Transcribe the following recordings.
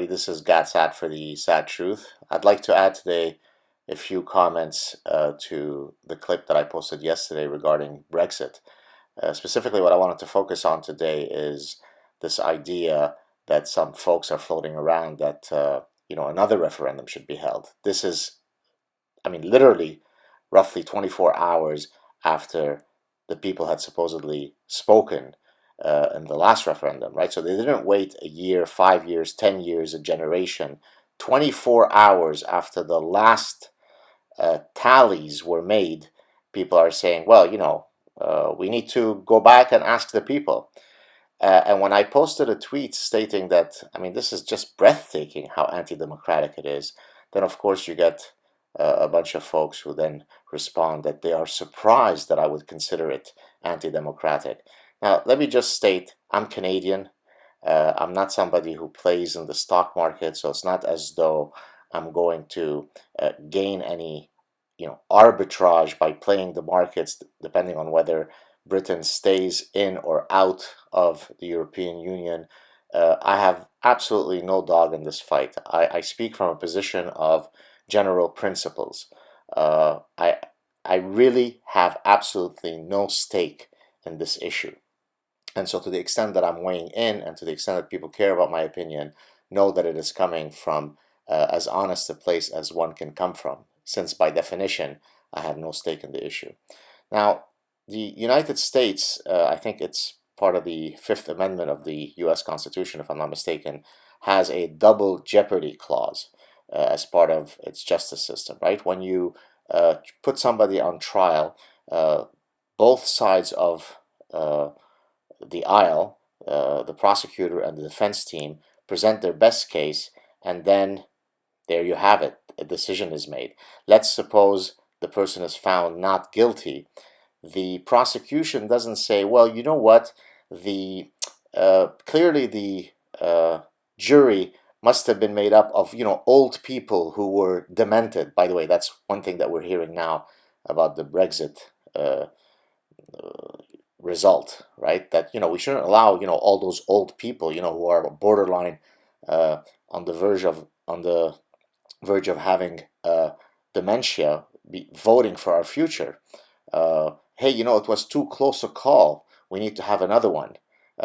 everybody. This is Saad for the Sad Truth. I'd like to add today a few comments to the clip that I posted yesterday regarding Brexit. Specifically, what I wanted to focus on today is this idea that some folks are floating around that another referendum should be held. This is, literally roughly 24 hours after the people had supposedly spoken in the last referendum, right? So they didn't wait a year, 5 years, 10 years, a generation. 24 hours after the last tallies were made, people are saying, well, we need to go back and ask the people. And when I posted a tweet stating that, this is just breathtaking how anti-democratic it is, then of course you get a bunch of folks who then respond that they are surprised that I would consider it anti-democratic. Now, let me just state, I'm Canadian. I'm not somebody who plays in the stock market, so it's not as though I'm going to gain any, arbitrage by playing the markets, depending on whether Britain stays in or out of the European Union. I have absolutely no dog in this fight. I speak from a position of general principles. I really have absolutely no stake in this issue. And so to the extent that I'm weighing in and to the extent that people care about my opinion, know that it is coming from as honest a place as one can come from, since by definition, I have no stake in the issue. Now, the United States, I think it's part of the Fifth Amendment of the US Constitution, if I'm not mistaken, has a double jeopardy clause as part of its justice system, right? When you put somebody on trial, both sides of the aisle, the prosecutor and the defense team, present their best case, and then there you have it. A decision is made. Let's suppose the person is found not guilty. The prosecution doesn't say, well, you know what, clearly the jury must have been made up of old people who were demented. By the way, that's one thing that we're hearing now about the Brexit result, right? That we shouldn't allow all those old people who are borderline on the verge of having dementia be voting for our future. Hey, it was too close a call. We need to have another one.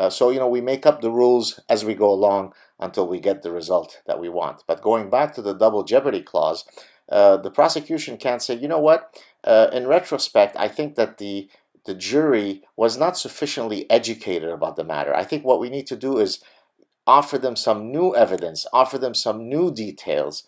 So we make up the rules as we go along until we get the result that we want. But going back to the double jeopardy clause, the prosecution can't say, you know what? In retrospect, I think that the jury was not sufficiently educated about the matter. I think what we need to do is offer them some new evidence, offer them some new details,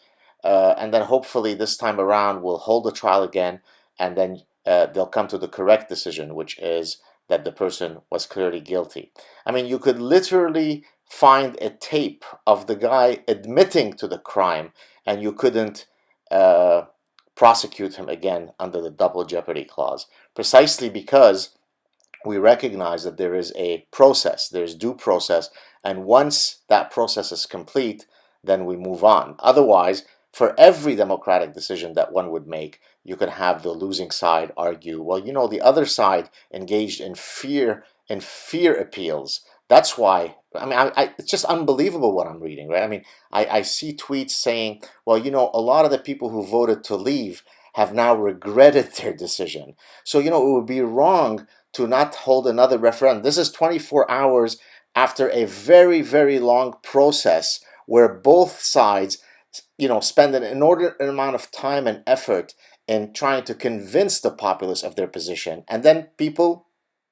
and then hopefully this time around we'll hold the trial again, and then they'll come to the correct decision, which is that the person was clearly guilty. You could literally find a tape of the guy admitting to the crime, and you couldn't prosecute him again under the double jeopardy clause, precisely because we recognize that there is a process, there's due process, and once that process is complete, then we move on. Otherwise, for every democratic decision that one would make, you could have the losing side argue, well, the other side engaged in fear appeals. That's why, it's just unbelievable what I'm reading, right? I see tweets saying, well, a lot of the people who voted to leave have now regretted their decision. So, it would be wrong to not hold another referendum. This is 24 hours after a very, very long process where both sides, spend an inordinate amount of time and effort in trying to convince the populace of their position. And then people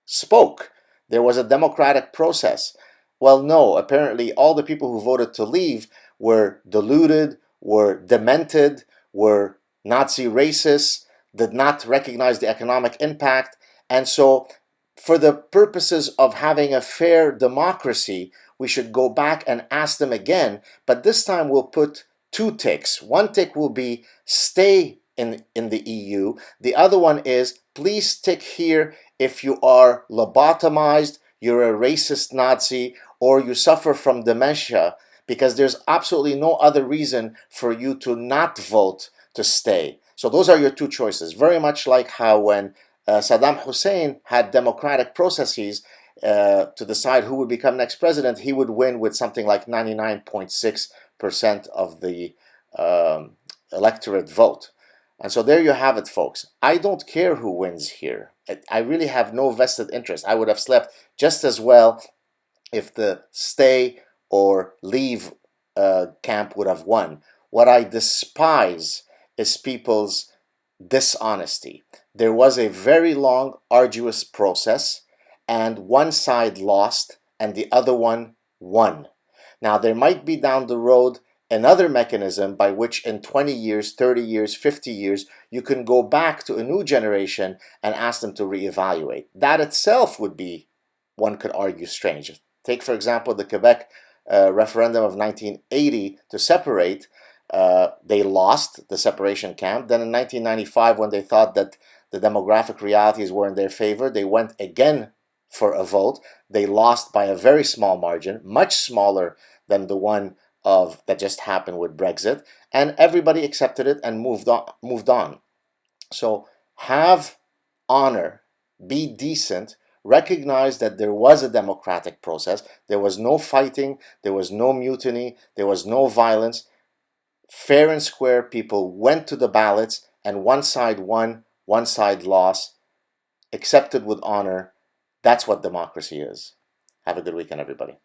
spoke. There was a democratic process. Well, no, apparently all the people who voted to leave were deluded, were demented, were Nazi racists, did not recognize the economic impact. And so for the purposes of having a fair democracy, we should go back and ask them again. But this time we'll put two ticks. One tick will be stay in the EU. The other one is please tick here if you are lobotomized, you're a racist Nazi, or you suffer from dementia, because there's absolutely no other reason for you to not vote to stay. So those are your two choices. Very much like how when Saddam Hussein had democratic processes to decide who would become next president, he would win with something like 99.6 50% of the electorate vote. And so there you have it, folks. I don't care who wins here. I really have no vested interest. I would have slept just as well if the stay or leave camp would have won. What I despise is people's dishonesty. There was a very long, arduous process, and one side lost and the other one won. Now, there might be down the road another mechanism by which in 20 years, 30 years, 50 years, you can go back to a new generation and ask them to reevaluate. That itself would be, one could argue, strange. Take, for example, the Quebec referendum of 1980 to separate. They lost the separation camp. Then in 1995, when they thought that the demographic realities were in their favor, they went again for a vote. They lost by a very small margin, much smaller than the one that just happened with Brexit, and everybody accepted it and moved on. So have honor, be decent, recognize that there was a democratic process. There was no fighting, there was no mutiny, there was no violence. Fair and square, people went to the ballots, and one side won, one side lost, accepted with honor. That's what democracy is. Have a good weekend, everybody.